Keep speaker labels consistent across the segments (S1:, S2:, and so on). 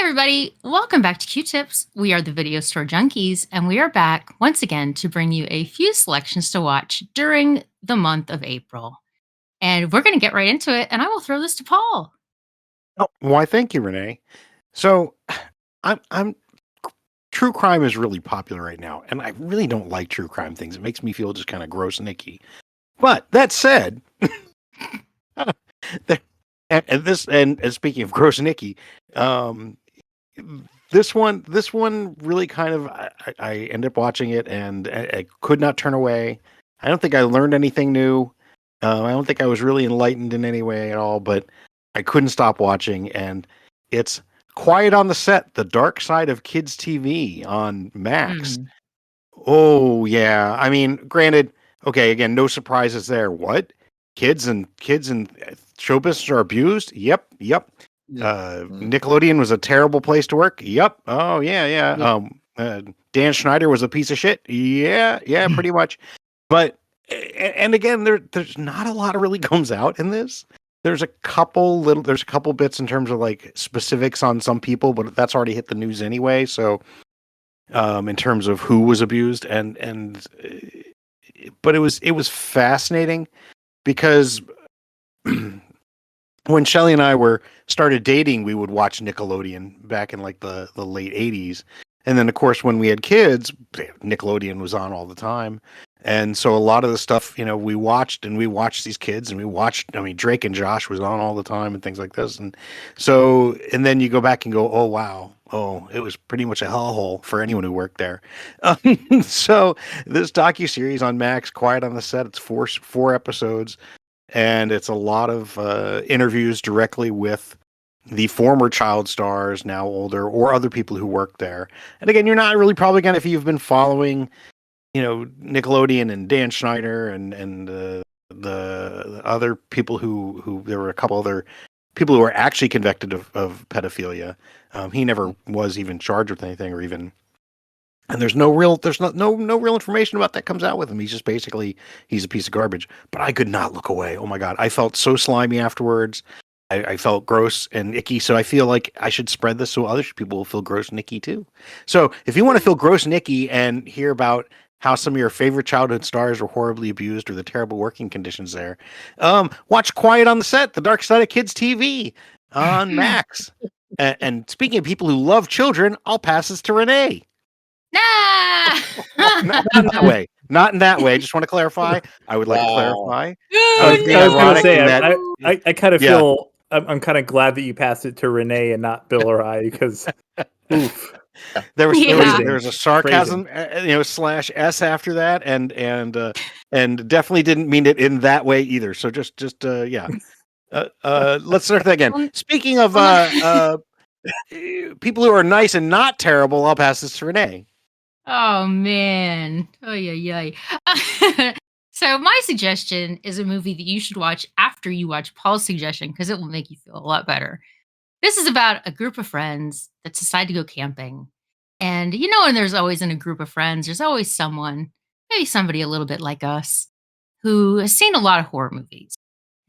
S1: everybody. Welcome back to Q-Tips. We are the Video Store Junkies, and we are back once again to bring you a few selections to watch during the month of April. And we're going to get right into it, and I will throw this to Paul.
S2: Oh, why? Thank you, Renee. So, I'm true crime is really popular right now, and I really don't like true crime things. It makes me feel just kind of gross and icky. But that said, and speaking of gross and icky, this one really kind of I ended up watching it, and I could not turn away. I don't think I learned anything new. I don't think I was really enlightened in any way at all, but I couldn't stop watching, and it's Quiet on the Set: The Dark Side of Kids TV on Max. Oh yeah, I mean, granted, okay, again, no surprises there. What? Kids and show business are abused? Yep. Nickelodeon was a terrible place to work. Yep. Oh yeah. Dan Schneider was a piece of shit. Yeah, pretty much. But and again, there's not a lot of really comes out in this. There's a couple bits in terms of like specifics on some people, but that's already hit the news anyway. So, in terms of who was abused but it was fascinating because when Shelly and I started dating, we would watch Nickelodeon back in like the late 80s. And then of course when we had kids, Nickelodeon was on all the time. And so a lot of the stuff, we watched these kids, and Drake and Josh was on all the time and things like this. And then you go back and go, oh, wow. Oh, it was pretty much a hellhole for anyone who worked there. So this docuseries on Max, Quiet on the Set, it's four episodes, and it's a lot of interviews directly with the former child stars, now older, or other people who worked there. And again, you're not really probably if you've been following Nickelodeon and Dan Schneider and the other people who there were a couple other people who were actually convicted of pedophilia. He never was even charged with anything, or even, and there's no real information about that comes out with him. He's just basically, he's a piece of garbage. But I could not look away. Oh my God. I felt so slimy afterwards. I felt gross and icky. So I feel like I should spread this so other people will feel gross and icky too. So if you want to feel gross and icky and hear about how some of your favorite childhood stars were horribly abused or the terrible working conditions there, watch Quiet on the Set: The Dark Side of Kids TV on Max. And speaking of people who love children, I'll pass this to Renee.
S1: Nah!
S2: Not in that way. Not in that way. I just want to clarify. I would like to clarify.
S3: I was going to say, I kind of feel, I'm kind of glad that you passed it to Renee and not Bill or I, because oof.
S2: There was a sarcasm, slash S after that, and definitely didn't mean it in that way either. So just yeah. Let's start that again. Speaking of people who are nice and not terrible, I'll pass this to Renee.
S1: Oh man. Oh yeah. So my suggestion is a movie that you should watch after you watch Paul's suggestion, because it will make you feel a lot better. This is about a group of friends that decide to go camping. And when there's always in a group of friends, there's always someone, maybe somebody a little bit like us, who has seen a lot of horror movies.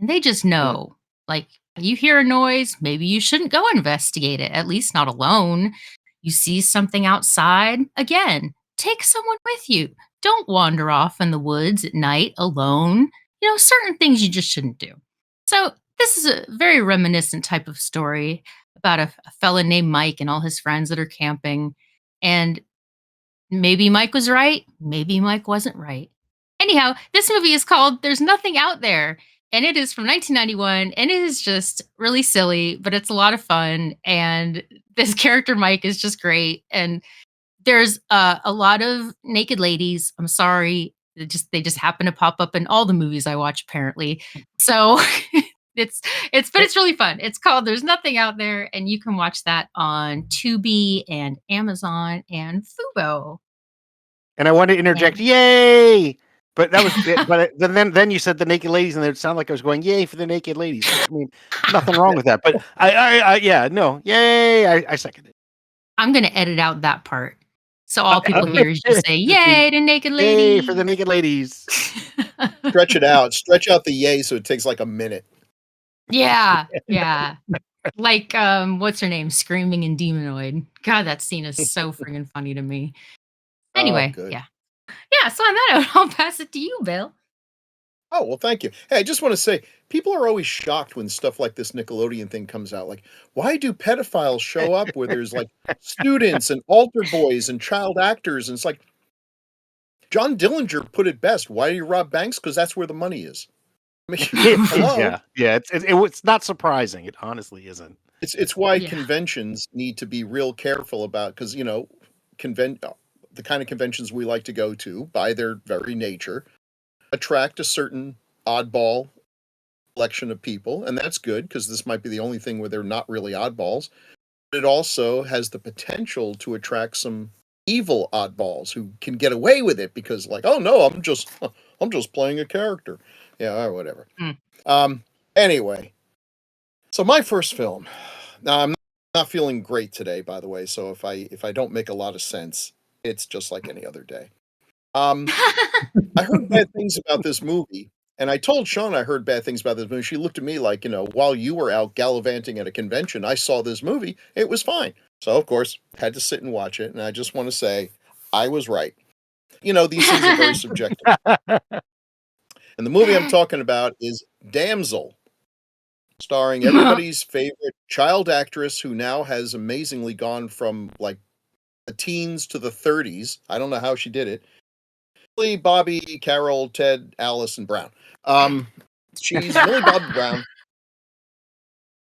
S1: And they just know, like, you hear a noise, maybe you shouldn't go investigate it, at least not alone. You see something outside, again, take someone with you. Don't wander off in the woods at night alone. Certain things you just shouldn't do. So this is a very reminiscent type of story about a fella named Mike and all his friends that are camping. And maybe Mike was right. Maybe Mike wasn't right. Anyhow, this movie is called There's Nothing Out There. And it is from 1991. And it is just really silly, but it's a lot of fun. And this character, Mike, is just great. And there's a lot of naked ladies. I'm sorry. They just happen to pop up in all the movies I watch, apparently. So it's really fun. It's called There's Nothing Out There, and you can watch that on Tubi and Amazon and Fubo.
S2: And I want to interject, yay! But that was it. But then you said the naked ladies, and it sounded like I was going, yay for the naked ladies. I mean, nothing wrong with that. But yay! I second it.
S1: I'm gonna edit out that part. So all people hear is just say, yay to naked ladies.
S2: Yay for the naked ladies.
S4: Stretch it out. Stretch out the yay so it takes like a minute.
S1: Yeah. Like, what's her name? Screaming in Demonoid. God, that scene is so freaking funny to me.
S4: Oh,
S1: Anyway,
S4: good.
S1: yeah. Yeah, so on that note, I'll pass it to you, Bill.
S4: Oh, well, thank you. Hey, I just want to say, people are always shocked when stuff like this Nickelodeon thing comes out. Like, why do pedophiles show up where there's like students and altar boys and child actors? And it's like, John Dillinger put it best. Why do you rob banks? Because that's where the money is. I mean, hello?
S2: Yeah. It's not surprising. It honestly isn't.
S4: It's why
S1: Yeah.
S4: conventions need to be real careful about, because, you know, the kind of conventions we like to go to, by their very nature, attract a certain oddball collection of people, and that's good because this might be the only thing where they're not really oddballs. But it also has the potential to attract some evil oddballs who can get away with it because, like, oh no, I'm just playing a character, yeah, or whatever. Anyway, so my first film. Now I'm not feeling great today, by the way. So if I don't make a lot of sense, it's just like any other day. I heard bad things about this movie, and I told Sean I heard bad things about this movie. She looked at me like, you know, while you were out gallivanting at a convention, I saw this movie. It was fine. So, of course, had to sit and watch it. And I just want to say, I was right. You know, these things are very subjective. And the movie I'm talking about is Damsel, starring everybody's favorite child actress who now has amazingly gone from like the teens to the 30s. I don't know how she did it. Bobby, Carol, Ted, Alice, and Brown. She's Millie Bobby Brown.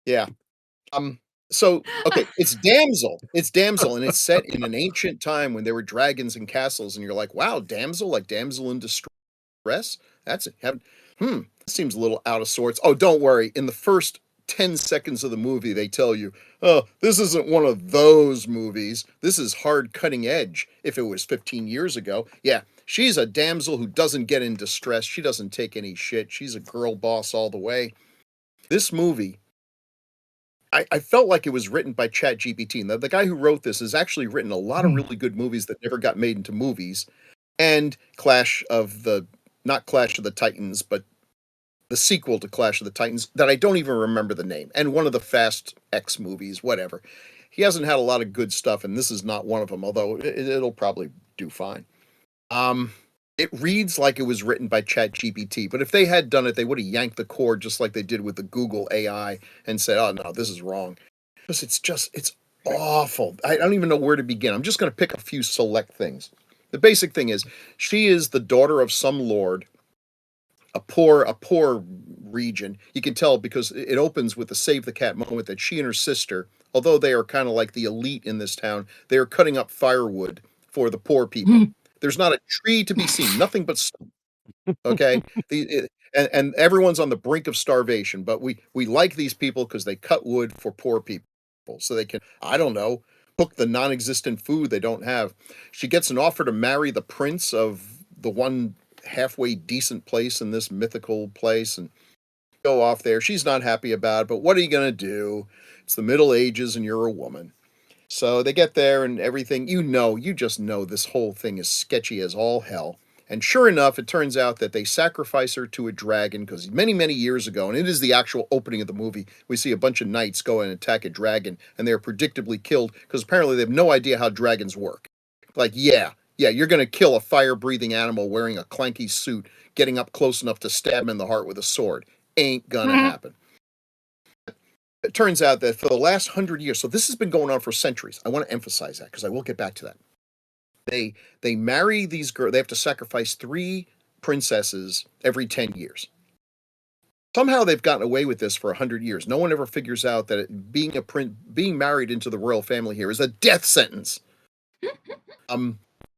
S4: Yeah. So okay, it's Damsel. It's Damsel, and it's set in an ancient time when there were dragons and castles, and you're like, wow, damsel, like damsel in distress? That's it. That seems a little out of sorts. Oh, don't worry. In the first 10 seconds of the movie, they tell you, oh, this isn't one of those movies. This is hard cutting edge. If it was 15 years ago, yeah, she's a damsel who doesn't get in distress. She doesn't take any shit. She's a girl boss all the way. This movie, I felt like it was written by ChatGPT. And the guy who wrote this has actually written a lot of really good movies that never got made into movies. And not Clash of the Titans, but the sequel to Clash of the Titans that I don't even remember the name. And one of the Fast X movies, whatever. He hasn't had a lot of good stuff, and this is not one of them, although it'll probably do fine. It reads like it was written by ChatGPT, but if they had done it, they would have yanked the cord just like they did with the Google AI and said, oh no, this is wrong. Because it's awful. I don't even know where to begin. I'm just going to pick a few select things. The basic thing is, she is the daughter of some lord, a poor region. You can tell because it opens with the save the cat moment that she and her sister, although they are kind of like the elite in this town, they are cutting up firewood for the poor people. There's not a tree to be seen, nothing but stump. Okay, and everyone's on the brink of starvation, but we like these people because they cut wood for poor people, so they can, I don't know, cook the non-existent food they don't have. She gets an offer to marry the prince of the one halfway decent place in this mythical place, and go off there. She's not happy about it, but what are you gonna do? It's the Middle Ages, and you're a woman. So they get there and everything, you just know this whole thing is sketchy as all hell. And sure enough, it turns out that they sacrifice her to a dragon because many, many years ago, and it is the actual opening of the movie, we see a bunch of knights go and attack a dragon, and they're predictably killed because apparently they have no idea how dragons work. Like, yeah, you're going to kill a fire-breathing animal wearing a clanky suit, getting up close enough to stab him in the heart with a sword. Ain't gonna happen. It turns out that for the last 100 years, so this has been going on for centuries. I want to emphasize that because I will get back to that. They marry these girls. They have to sacrifice 3 princesses every 10 years. Somehow they've gotten away with this for 100 years. No one ever figures out that being married into the royal family here is a death sentence.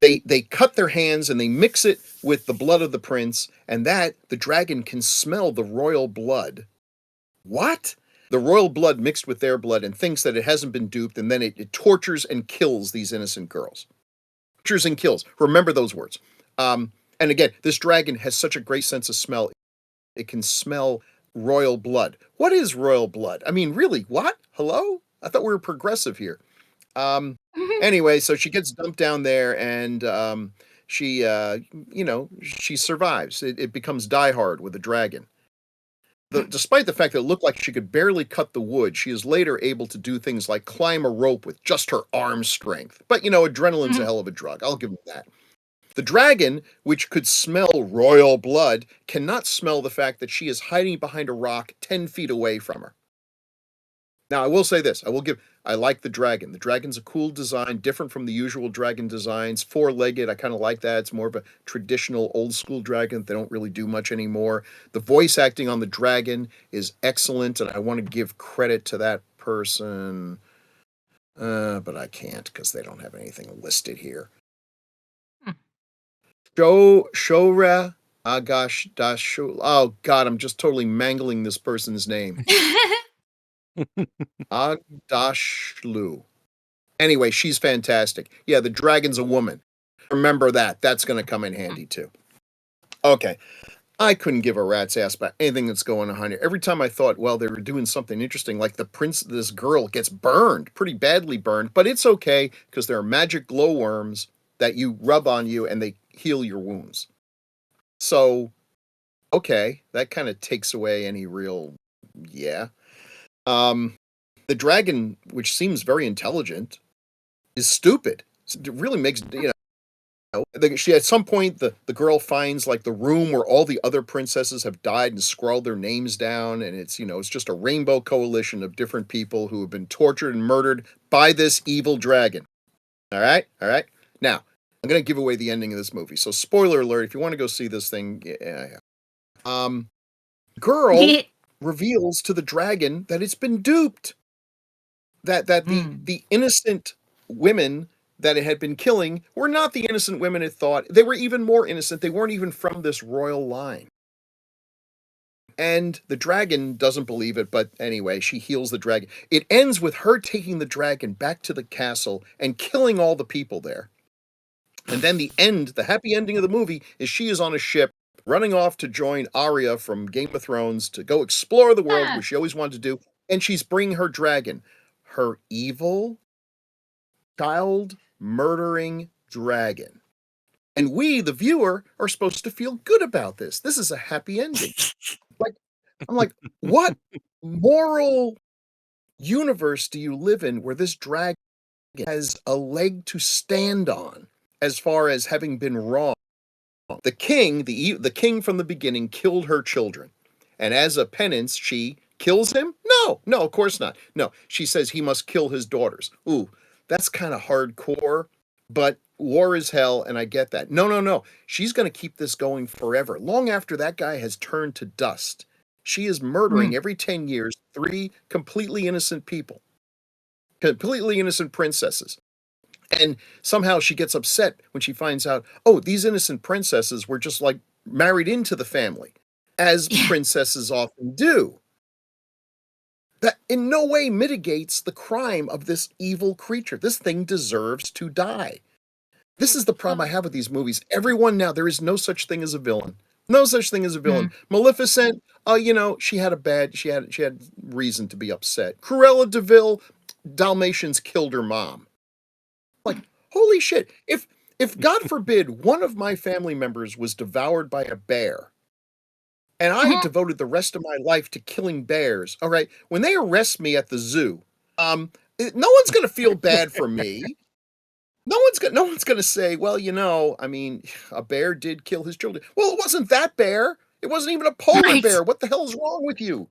S4: They cut their hands and they mix it with the blood of the prince, and that the dragon can smell the royal blood. What? The royal blood mixed with their blood and thinks that it hasn't been duped, and then it tortures and kills these innocent girls. Tortures and kills. Remember those words. And again, this dragon has such a great sense of smell. It can smell royal blood. What is royal blood? I mean, really, what? Hello? I thought we were progressive here. Anyway, so she gets dumped down there, and she survives. It becomes Die Hard with a dragon. despite the fact that it looked like she could barely cut the wood, she is later able to do things like climb a rope with just her arm strength. But, adrenaline's a hell of a drug. I'll give them that. The dragon, which could smell royal blood, cannot smell the fact that she is hiding behind a rock 10 feet away from her. Now, I will say this. I like the dragon. The dragon's a cool design, different from the usual dragon designs. 4-legged, I kind of like that. It's more of a traditional old-school dragon. They don't really do much anymore. The voice acting on the dragon is excellent, and I want to give credit to that person. But I can't because they don't have anything listed here. Shora Agash Dashu. Oh, God, I'm just totally mangling this person's name. Agdashlu. Anyway, she's fantastic. Yeah, the dragon's a woman. Remember that. That's going to come in handy, too. Okay. I couldn't give a rat's ass about anything that's going on here. Every time I thought, well, they were doing something interesting, like this girl gets burned, pretty badly burned, but it's okay because there are magic glowworms that you rub on you and they heal your wounds. So, okay, that kind of takes away any real, yeah. The dragon, which seems very intelligent, is stupid. It really makes, she, at some point, the girl finds like the room where all the other princesses have died and scrawled their names down. And it's, it's just a rainbow coalition of different people who have been tortured and murdered by this evil dragon. All right. Now, I'm going to give away the ending of this movie. So spoiler alert, if you want to go see this thing, girl reveals to the dragon that it's been duped. That the innocent women that it had been killing were not the innocent women it thought. They were even more innocent. They weren't even from this royal line. And the dragon doesn't believe it, but anyway, she heals the dragon. It ends with her taking the dragon back to the castle and killing all the people there. And then the happy ending of the movie is she is on a ship running off to join Arya from Game of Thrones to go explore the world, which she always wanted to do. And she's bringing her dragon, her evil, child-murdering dragon. And we, the viewer, are supposed to feel good about this. This is a happy ending. I'm like, what moral universe do you live in where this dragon has a leg to stand on as far as having been wrong? The king, the king from the beginning, killed her children. And as a penance, she kills him? No, of course not. No, she says he must kill his daughters. Ooh, that's kind of hardcore, but war is hell, and I get that. No. She's going to keep this going forever. Long after that guy has turned to dust, she is murdering every 10 years 3 completely innocent people, completely innocent princesses. And somehow she gets upset when she finds out, oh, these innocent princesses were just like married into the family, as princesses often do. That in no way mitigates the crime of this evil creature. This thing deserves to die. This is the problem I have with these movies. Everyone now, there is no such thing as a villain. No such thing as a villain. Maleficent, she had reason to be upset. Cruella de Vil, Dalmatians killed her mom. Like, holy shit. If God forbid one of my family members was devoured by a bear, and I had devoted the rest of my life to killing bears, all right, when they arrest me at the zoo, no one's going to feel bad for me. No one's going to say, well, a bear did kill his children. Well, it wasn't that bear. It wasn't even a polar bear. What the hell is wrong with you?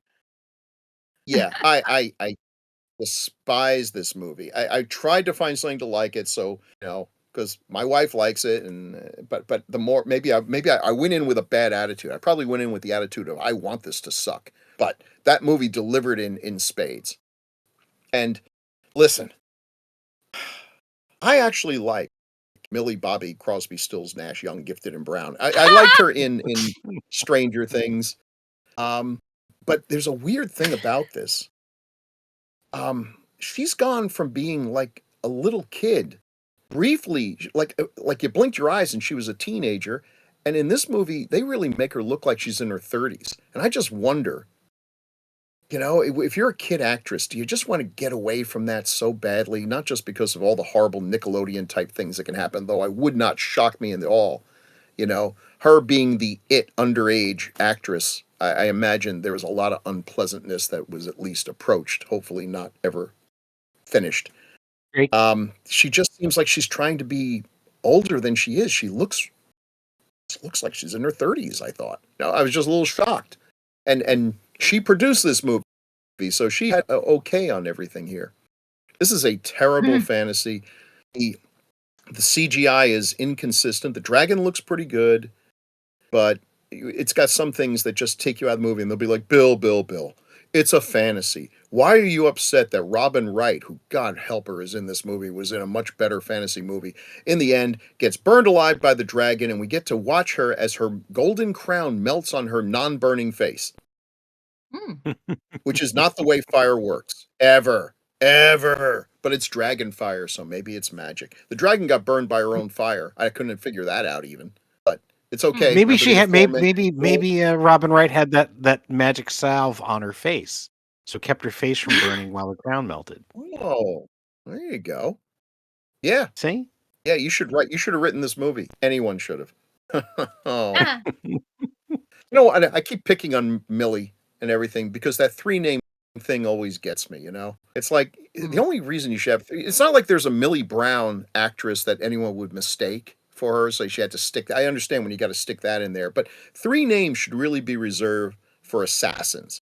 S4: Yeah, I despise this movie. I tried to find something to like it, so because my wife likes it, and but the more maybe I went in with a bad attitude. I probably went in with the attitude of I want this to suck. But that movie delivered in spades. And listen, I actually like Millie Bobby Crosby, Stills, Nash, Young, Gifted, and Brown. I liked her in Stranger Things. But there's a weird thing about this. She's gone from being like a little kid, briefly, like you blinked your eyes and she was a teenager. And in this movie, they really make her look like she's in her 30s. And I just wonder, if you're a kid actress, do you just want to get away from that so badly? Not just because of all the horrible Nickelodeon type things that can happen, though I would not shock me at all. Her being the underage actress I imagine there was a lot of unpleasantness that was at least approached, hopefully not ever finished.
S2: Great.
S4: She just seems like she's trying to be older than she is. She looks like she's in her 30s, I thought. No, I was just a little shocked. And she produced this movie, so she had okay on everything here. This is a terrible fantasy. The CGI is inconsistent. The dragon looks pretty good, but it's got some things that just take you out of the movie, and they'll be like, Bill, it's a fantasy. Why are you upset that Robin Wright, who, God help her, is in this movie, was in a much better fantasy movie, in the end gets burned alive by the dragon, and we get to watch her as her golden crown melts on her non-burning face. Which is not the way fire works. Ever. But it's dragon fire, so maybe it's magic. The dragon got burned by her own fire. I couldn't figure that out even. But it's okay.
S2: Maybe she had maybe Robin Wright had that magic salve on her face, so kept her face from burning while the crown melted.
S4: Oh, there you go. Yeah.
S2: See?
S4: Yeah, you should have written this movie. Anyone should have. Oh. I keep picking on Millie and everything because that 3-name thing always gets me, It's like the only reason you should have it's not like there's a Millie Brown actress that anyone would mistake for her, so she had to stick. I understand when you got to stick that in there, but 3 names should really be reserved for assassins.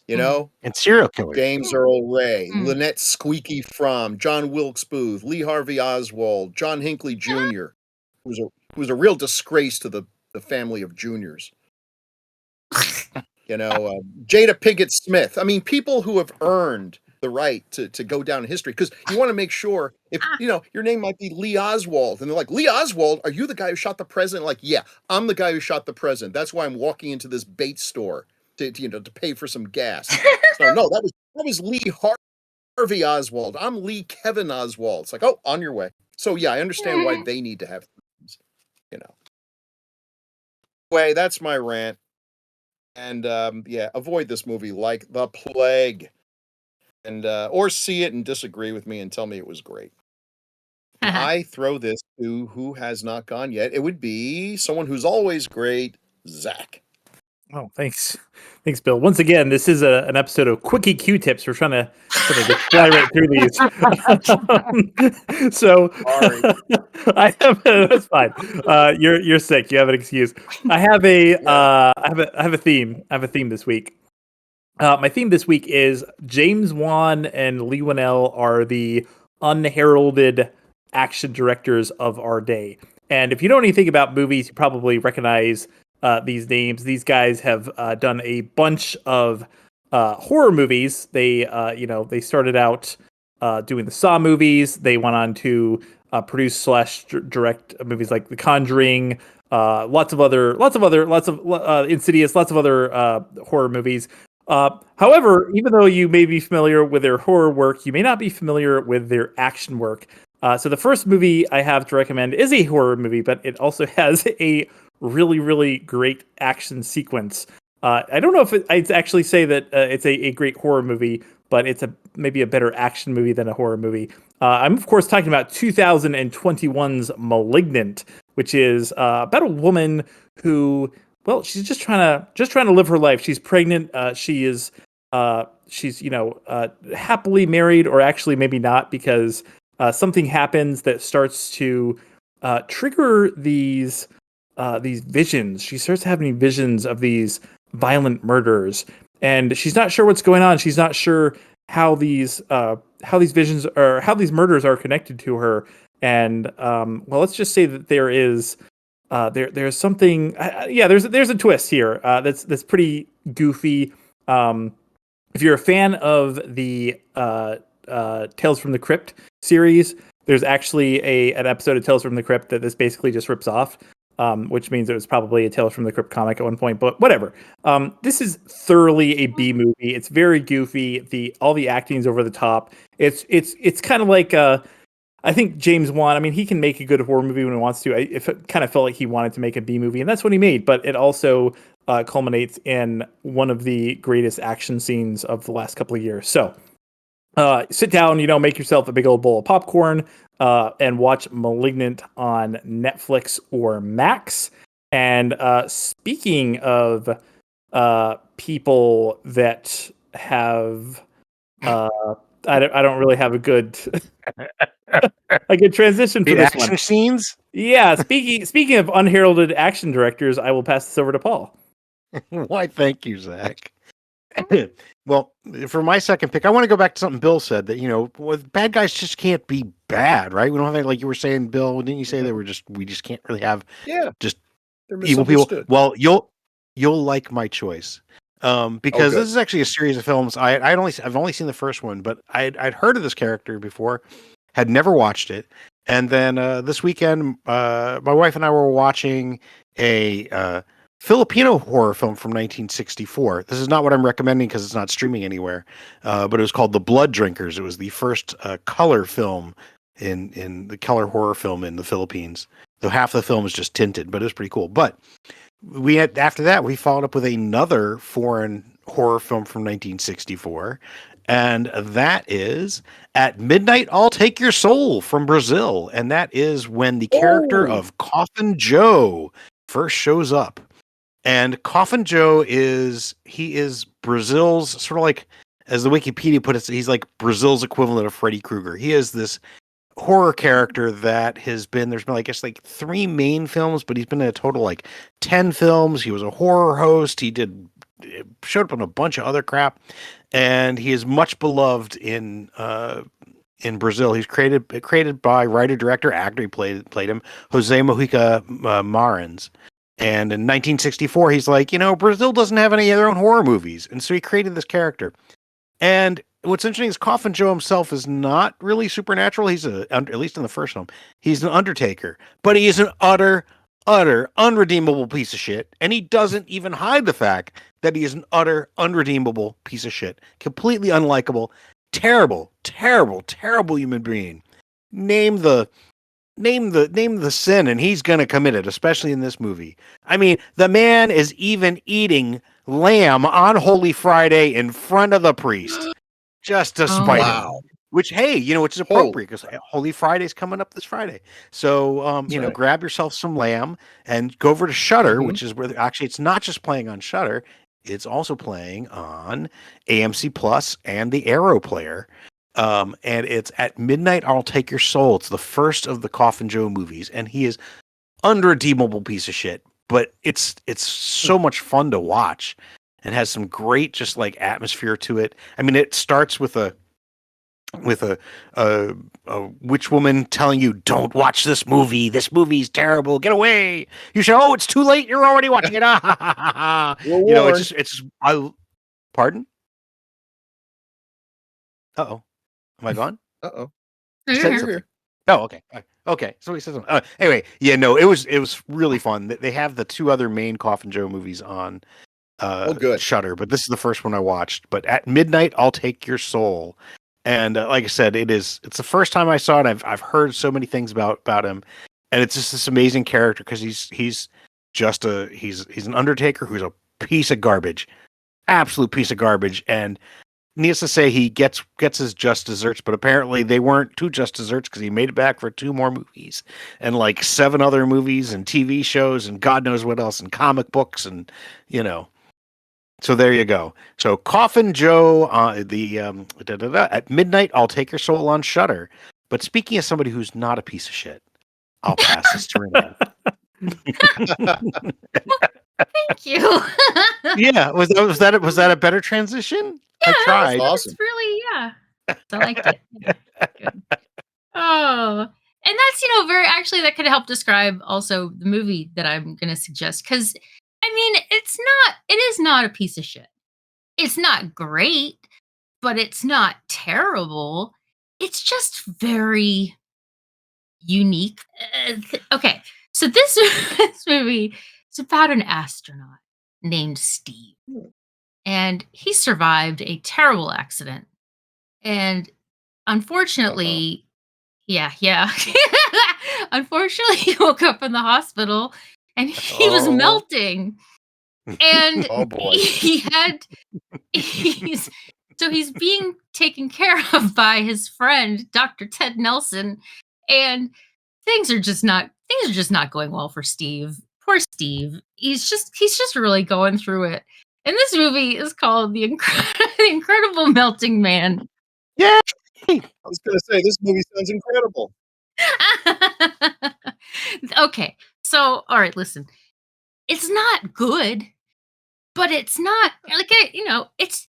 S2: And serial killers.
S4: James Earl Ray, Lynette Squeaky Fromm, John Wilkes Booth, Lee Harvey Oswald, John Hinckley Jr., who was a real disgrace to the family of juniors. Jada Pinkett Smith. I mean, people who have earned the right to go down in history, because you want to make sure if your name might be Lee Oswald, and they're like, Lee Oswald, are you the guy who shot the president? Like, yeah, I'm the guy who shot the president. That's why I'm walking into this bait store to pay for some gas. So no, that was Lee Harvey Oswald. I'm Lee Kevin Oswald. It's like, oh, on your way. So yeah, I understand why they need to have things, Anyway, that's my rant. And avoid this movie like the plague, and or see it and disagree with me and tell me it was great. I throw this to who has not gone yet. It would be someone who's always great, Zach.
S3: Oh, thanks, Bill. Once again, this is an episode of Quickie Q-tips. We're trying to fly right through these. So I have that's fine. You're sick. You have an excuse. I have a theme. I have a theme this week. My theme this week is James Wan and Leigh Whannell are the unheralded action directors of our day. And if you know anything about movies, you probably recognize these names. These guys have done a bunch of horror movies. They started out doing the Saw movies. They went on to produce / direct movies like The Conjuring, lots of Insidious, lots of other horror movies. However, even though you may be familiar with their horror work, you may not be familiar with their action work. So the first movie I have to recommend is a horror movie, but it also has a really, really great action sequence. I don't know if I'd actually say that it's a great horror movie, but it's maybe a better action movie than a horror movie. I'm of course talking about 2021's *Malignant*, which is about a woman who, well, she's just trying to live her life. She's pregnant. She's happily married, or actually maybe not, because something happens that starts to trigger these visions. She starts having visions of these violent murders, and she's not sure what's going on. She's not sure how these visions or how these murders are connected to her. And let's just say that there is there's something. There's a twist here that's pretty goofy. If you're a fan of the Tales from the Crypt series, there's actually an episode of Tales from the Crypt that this basically just rips off. Which means it was probably a Tales from the Crypt comic at one point, but whatever. This is thoroughly a B movie. It's very goofy. All the acting's over the top. It's kind of like I think James Wan. I mean, he can make a good horror movie when he wants to. It kind of felt like he wanted to make a B movie, and that's what he made. But it also culminates in one of the greatest action scenes of the last couple of years. So sit down, make yourself a big old bowl of popcorn. And watch *Malignant* on Netflix or Max. And speaking of people that have I don't really have a good a good transition for
S2: The
S3: this
S2: action
S3: one.
S2: scenes.
S3: Yeah, speaking of unheralded action directors, I will pass this over to Paul.
S2: Why, thank you, Zach. Well, for my second pick, I want to go back to something Bill said that, bad guys just can't be bad, right? We don't have, like you were saying, Bill, didn't you say that we just can't really have just
S4: They're
S2: evil people?
S4: misunderstood.
S2: Well, you'll like my choice. Because
S4: good.
S2: this is actually a series of films. I've only seen the first one, but I'd heard of this character before, had never watched it. And then this weekend, my wife and I were watching a Filipino horror film from 1964. This is not what I'm recommending because it's not streaming anywhere, but it was called The Blood Drinkers. It was the first color film in the color horror film in the Philippines. Though half the film is just tinted, but it was pretty cool. But after that we followed up with another foreign horror film from 1964. And that is At Midnight, I'll Take Your Soul from Brazil. And that is when the character of Coffin Joe first shows up. And Coffin Joe is Brazil's sort of like, as the Wikipedia put it, he's like Brazil's equivalent of Freddy Krueger. He is this horror character that there's been, I guess, like 3 main films, but he's been in a total like 10 films. He was a horror host. He showed up on a bunch of other crap. And he is much beloved in Brazil. He's created by writer, director, actor. He played him, Jose Mojica Marins. And in 1964, he's like, Brazil doesn't have any of their own horror movies. And so he created this character. And what's interesting is Coffin Joe himself is not really supernatural. He's at least in the first film, he's an undertaker, but he is an utter unredeemable piece of shit. And he doesn't even hide the fact that he is an utter unredeemable piece of shit. Completely unlikable, terrible human being. Name the sin and he's going to commit it, especially in this movie. I mean, the man is even eating lamb on Holy Friday in front of the priest just to spite him. Which, hey, which is appropriate because Holy Friday's coming up this Friday. So, grab yourself some lamb and go over to Shudder, which is where actually it's not just playing on Shudder, it's also playing on AMC Plus and the Arrow player. And it's At Midnight, I'll Take Your Soul. It's the first of the Coffin Joe movies, and he is unredeemable piece of shit. But it's so much fun to watch, and has some great just like atmosphere to it. I mean, it starts with a witch woman telling you, "Don't watch this movie. This movie's terrible. Get away." You say, "Oh, it's too late. You're already watching it." Pardon? Uh-oh. Am I gone?
S4: Uh-oh.
S2: Oh, okay. Okay. So he says, anyway, it was really fun. They have the 2 other main Coffin Joe movies on
S4: good.
S2: Shudder, but this is the first one I watched. But At Midnight, I'll Take Your Soul. And like I said, it's the first time I saw it. I've heard so many things about him, and it's just this amazing character because he's an undertaker who's a piece of garbage, absolute piece of garbage. And needless to say, he gets his just desserts, but apparently they weren't 2 just desserts because he made it back for 2 more movies and like 7 other movies and TV shows and God knows what else and comic books and So there you go. So Coffin Joe, At Midnight, I'll Take Your Soul on Shudder. But speaking of somebody who's not a piece of shit, I'll pass this to Renee.
S1: Thank you.
S2: Yeah, was that a better transition?
S1: Yeah,
S2: I tried.
S4: Awesome.
S1: It's really, I liked it. Yeah, good. Oh, and that's very actually that could help describe also the movie that I'm going to suggest because I mean it is not a piece of shit. It's not great, but it's not terrible. It's just very unique. Okay, so this movie is about an astronaut named Steve. And he survived a terrible accident. And unfortunately, yeah. Unfortunately, he woke up in the hospital and he was melting. And
S4: Oh boy.
S1: he's being taken care of by his friend, Dr. Ted Nelson. And things are just not going well for Steve. Poor Steve. He's just really going through it. And this movie is called The Incredible Melting Man.
S2: Yeah.
S4: I was going to say, this movie sounds incredible.
S1: Okay. So, all right, listen. It's not good, but it's not like it's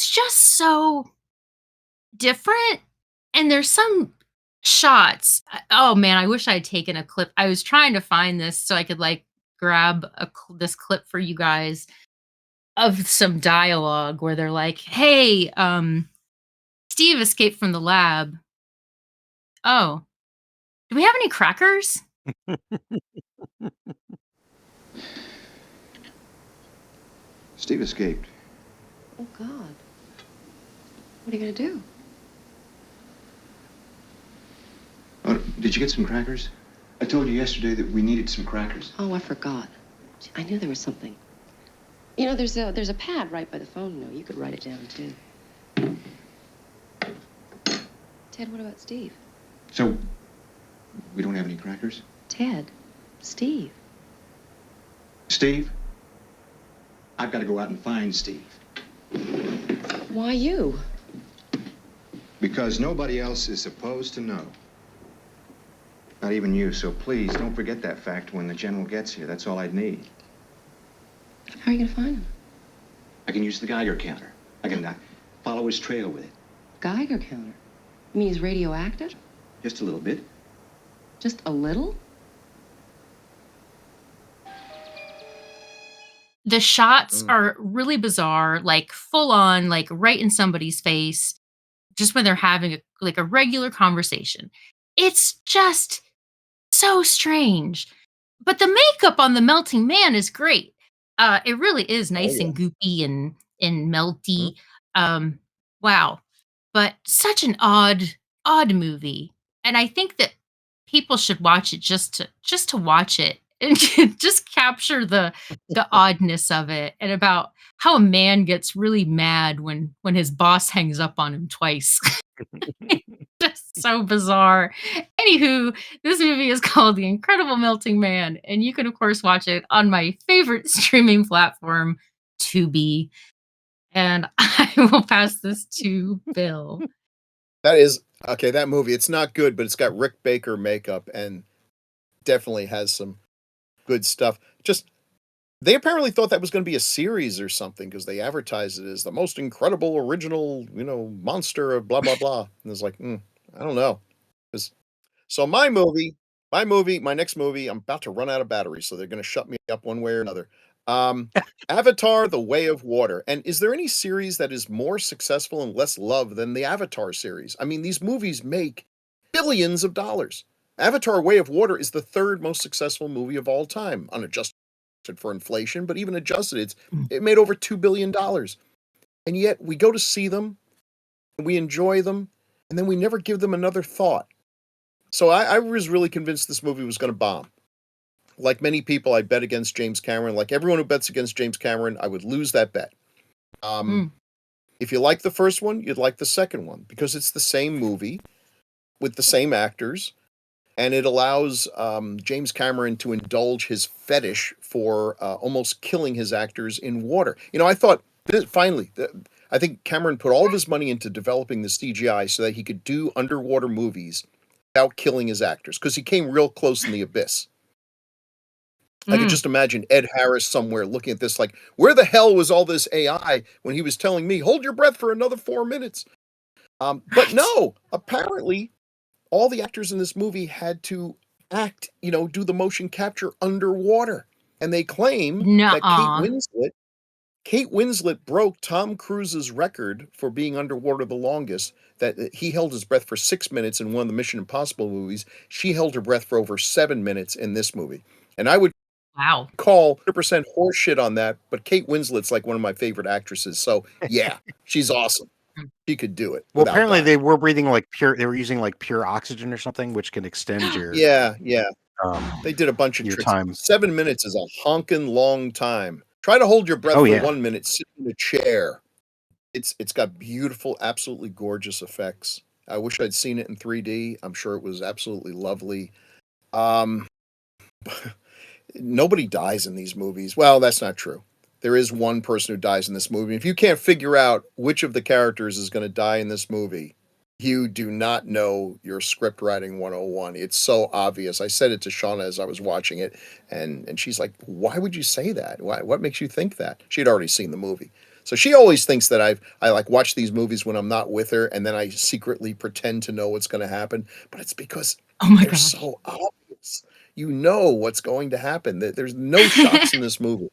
S1: just so different. And there's some shots. Oh man, I wish I had taken a clip. I was trying to find this so I could like grab this clip for you guys of some dialogue where they're like, "Hey, Steve escaped from the lab. Oh, do we have any crackers?"
S5: Steve escaped.
S6: Oh, God. What are you going to do?
S5: Oh, did you get some crackers? I told you yesterday that we needed some crackers.
S6: Oh, I forgot. I knew there was something. You know, there's a pad right by the phone. You could write it down, too. Ted, what about Steve?
S5: So, we don't have any crackers?
S6: Ted, Steve.
S5: Steve? I've got to go out and find Steve.
S6: Why you?
S5: Because nobody else is supposed to know. Not even you, so please don't forget that fact when the general gets here. That's all I'd need.
S6: How are you going to find him?
S5: I can use the Geiger counter. I can follow his trail with it.
S6: Geiger counter? You mean he's radioactive?
S5: Just a little bit.
S6: Just a little?
S1: The shots are really bizarre, like full on, like right in somebody's face, just when they're having a regular conversation. It's just so strange. But the makeup on the melting man is great. It really is nice and goopy and melty. Wow. But such an odd movie. And I think that people should watch it just to watch it and just capture the oddness of it and about how a man gets really mad when his boss hangs up on him twice. Just so bizarre. Anywho, this movie is called The Incredible Melting Man, and you can of course watch it on my favorite streaming platform, Tubi. And I will pass this to Bill.
S4: That is okay. That movie, it's not good, but it's got Rick Baker makeup and definitely has some good stuff. Just they apparently thought that was going to be a series or something because they advertised it as the most incredible original, monster of blah blah blah. And it's like, I don't know. So my next movie, I'm about to run out of batteries, so they're going to shut me up one way or another. Avatar: The Way of Water. And is there any series that is more successful and less loved than the Avatar series? I mean, these movies make billions of dollars. Avatar: Way of Water is the third most successful movie of all time, unadjusted for inflation, but even adjusted, it made over $2 billion. And yet we go to see them, and we enjoy them, and then we never give them another thought. So I was really convinced this movie was going to bomb. Like many people, I bet against James Cameron. Like everyone who bets against James Cameron, I would lose that bet. If you like the first one, you'd like the second one because it's the same movie with the same actors, and it allows James Cameron to indulge his fetish for almost killing his actors in water. I thought, finally, I think Cameron put all of his money into developing the CGI so that he could do underwater movies without killing his actors, because he came real close in The Abyss. I could just imagine Ed Harris somewhere looking at this like, where the hell was all this AI when he was telling me, hold your breath for another 4 minutes? But no, apparently all the actors in this movie had to act, do the motion capture underwater. And they claim that Kate Winslet broke Tom Cruise's record for being underwater the longest, that he held his breath for 6 minutes in one of the Mission Impossible movies. She held her breath for over 7 minutes in this movie. And I would call 100% horseshit on that, but Kate Winslet's like one of my favorite actresses. So yeah, she's awesome. She could do it.
S2: Well, apparently they were breathing they were using like pure oxygen or something, which can extend your
S4: they did a bunch of
S2: your
S4: tricks.
S2: time.
S4: 7 minutes is a honking long time. Try to hold your breath for 1 minute, sit in a chair. It's got beautiful, absolutely gorgeous effects. I wish I'd seen it in 3D. I'm sure it was absolutely lovely. Nobody dies in these movies. Well, that's not true. there is one person who dies in this movie. If you can't figure out which of the characters is going to die in this movie, you do not know your script writing 101. It's so obvious. I said it to Shauna as I was watching it, and she's like, "Why would you say that? Why? What makes you think that?" She'd already seen the movie, so she always thinks that I like watch these movies when I'm not with her, and then I secretly pretend to know what's going to happen. But it's because
S1: Oh my
S4: they're
S1: gosh.
S4: so obvious. You know what's going to happen. There's no shocks in this movie.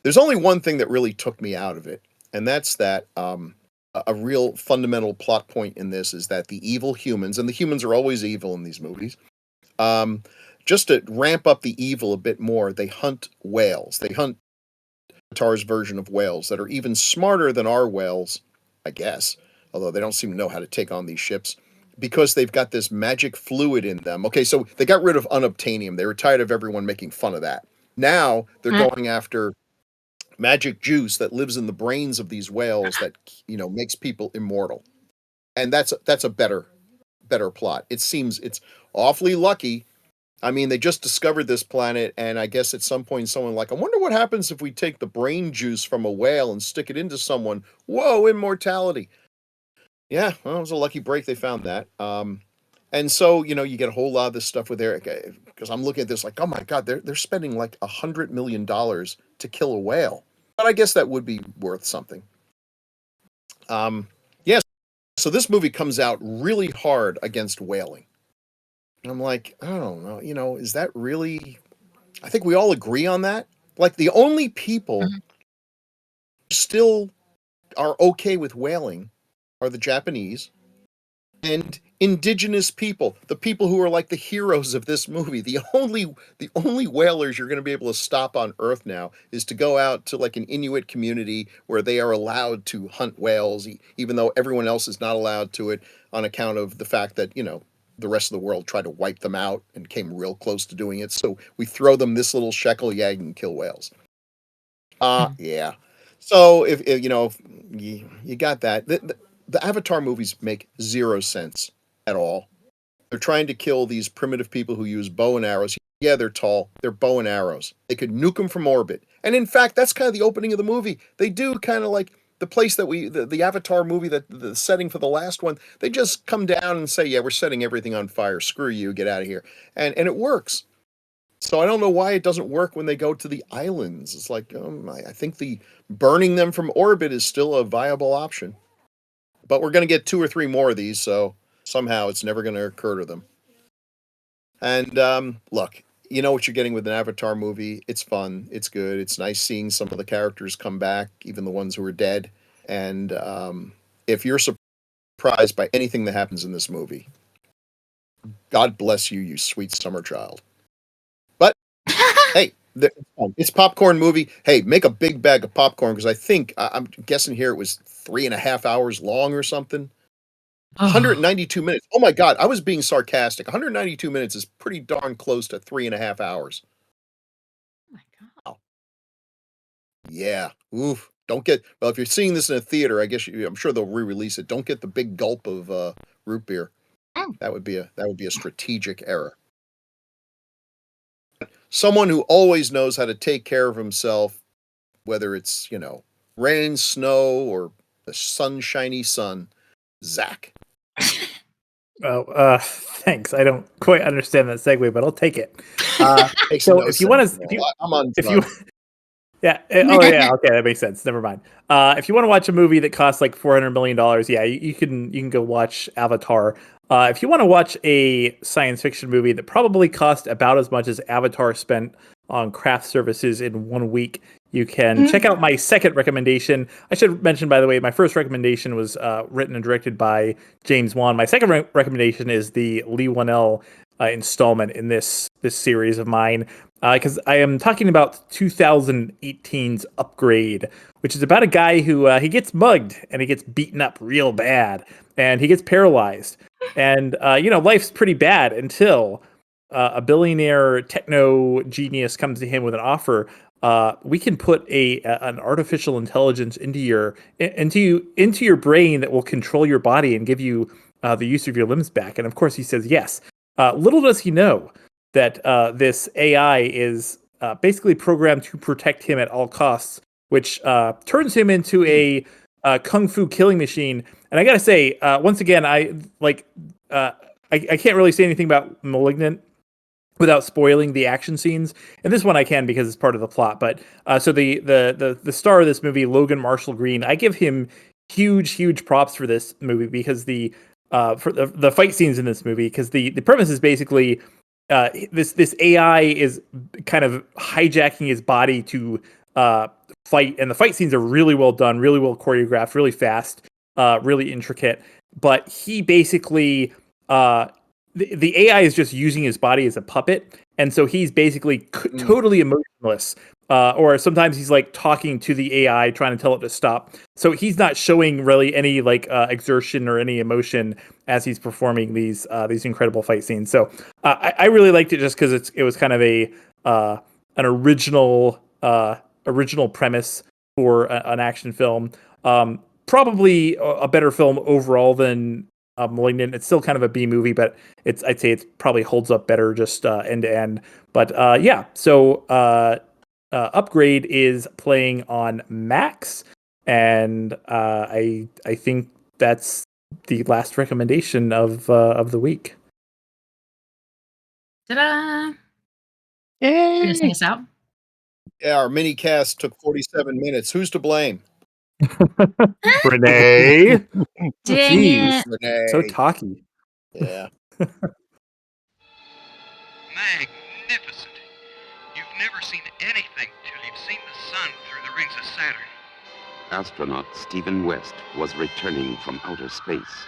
S4: There's only one thing that really took me out of it, and that's that a real fundamental plot point in this is that the evil humans, and the humans are always evil in these movies, um, just to ramp up the evil a bit more, they hunt whales. They hunt Avatar's version of whales that are even smarter than our whales, I guess, although they don't seem to know how to take on these ships because they've got this magic fluid in them. Okay, so they got rid of unobtainium. They were tired of everyone making fun of that. Now they're going after magic juice that lives in the brains of these whales that makes people immortal, and that's a better plot. It seems it's awfully lucky. I mean, they just discovered this planet, and I guess at some point someone like, I wonder what happens if we take the brain juice from a whale and stick it into someone. Whoa, immortality. Yeah, well, it was a lucky break they found that. And so, you get a whole lot of this stuff with Eric, because I'm looking at this like, oh my God, they're spending like $100 million to kill a whale. But I guess that would be worth something. Yes. So this movie comes out really hard against whaling. And I'm like, I don't know, is that really, I think we all agree on that. Like the only people still are okay with whaling are the Japanese and indigenous people, the people who are like the heroes of this movie. The only whalers you're going to be able to stop on Earth now is to go out to like an Inuit community where they are allowed to hunt whales, even though everyone else is not allowed to it on account of the fact that, the rest of the world tried to wipe them out and came real close to doing it. So we throw them this little shekel, yeah, you can kill whales. Yeah. So if you got that, the Avatar movies make zero sense at all. They're trying to kill these primitive people who use bow and arrows. Yeah, they're tall. They're bow and arrows. They could nuke them from orbit. And in fact, that's kind of the opening of the movie. They do kind of like the place that the Avatar movie, that the setting for the last one, they just come down and say, yeah, we're setting everything on fire. Screw you. Get out of here. And it works. So I don't know why it doesn't work when they go to the islands. It's like, I think the burning them from orbit is still a viable option. But we're going to get 2 or 3 more of these, so somehow it's never going to occur to them. And look, you know what you're getting with an Avatar movie. It's fun. It's good. It's nice seeing some of the characters come back, even the ones who are dead. And if you're surprised by anything that happens in this movie, God bless you, you sweet summer child. But hey, it's popcorn movie. Hey, make a big bag of popcorn, because I think I'm guessing here it was 3.5 hours long or something. 192 minutes. Oh my God, I was being sarcastic. 192 minutes is pretty darn close to 3.5 hours.
S1: Oh my God.
S4: Yeah. Oof. Don't get, well, if you're seeing this in a theater, I guess I'm sure they'll re-release it. Don't get the big gulp of root beer. That would be a strategic error. Someone who always knows how to take care of himself, whether it's, rain, snow, or the sunshiny sun, Zach.
S3: Oh, thanks. I don't quite understand that segue, but I'll take it.
S4: Makes
S3: So
S4: no
S3: if you want
S4: sense.
S3: to,
S4: I'm on
S3: if you,
S4: drugs.
S3: yeah, oh yeah, okay, that makes sense. Never mind. If you want to watch a movie that costs like $400 million, yeah, you can go watch Avatar. If you want to watch a science fiction movie that probably cost about as much as Avatar spent on craft services in 1 week, you can check out my second recommendation. I should mention, by the way, my first recommendation was written and directed by James Wan. My second recommendation is the Leigh Whannell installment in this series of mine, because I am talking about 2018's Upgrade, which is about a guy who he gets mugged and he gets beaten up real bad and he gets paralyzed. And, life's pretty bad until a billionaire techno genius comes to him with an offer. We can put an artificial intelligence into your brain that will control your body and give you the use of your limbs back. And of course, he says yes. Little does he know that this AI is basically programmed to protect him at all costs which turns him into a kung fu killing machine. And I gotta say, once again, I can't really say anything about Malignant without spoiling the action scenes. And this one I can because it's part of the plot. But so the star of this movie, Logan Marshall Green, I give him huge props for this movie because for the fight scenes in this movie, because the premise is basically this AI is kind of hijacking his body to fight, and the fight scenes are really well done, really well choreographed, really fast, really intricate. But he basically the AI is just using his body as a puppet, and so he's basically totally emotionless. Or sometimes he's like talking to the AI, trying to tell it to stop. So he's not showing really any like exertion or any emotion as he's performing these incredible fight scenes. So I really liked it just because it was kind of an original premise for an action film. Probably a better film overall than Malignant. It's still kind of a B movie, but I'd say it probably holds up better just end to end. But yeah, so Upgrade is playing on Max, and I think that's the last recommendation of the week.
S1: Ta-da!
S2: Yay!
S1: You gonna sing us out?
S4: Yeah, our mini cast took 47 minutes. Who's to blame?
S3: Renee,
S1: Dang
S3: Jeez.
S1: it!
S4: Renee.
S3: so talky.
S4: Yeah.
S7: Magnificent. You've never seen anything till you've seen the sun through the rings of Saturn.
S8: Astronaut Stephen West was returning from outer space.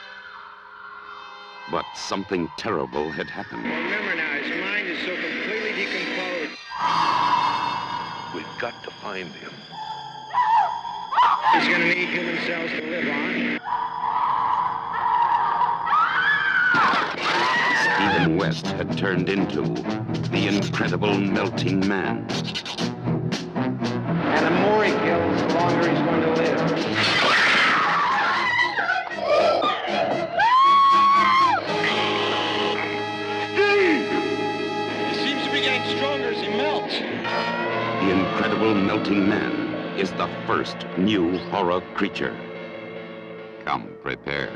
S8: But something terrible had happened.
S9: Remember now, his mind is so completely decomposed.
S7: We've got to find him.
S9: He's gonna need human cells to live on.
S8: Stephen West had turned into the Incredible Melting Man.
S9: And the more he kills, the longer he's going to live. He seems to be getting stronger as he melts.
S8: The Incredible Melting Man is the first new horror creature. Come prepared.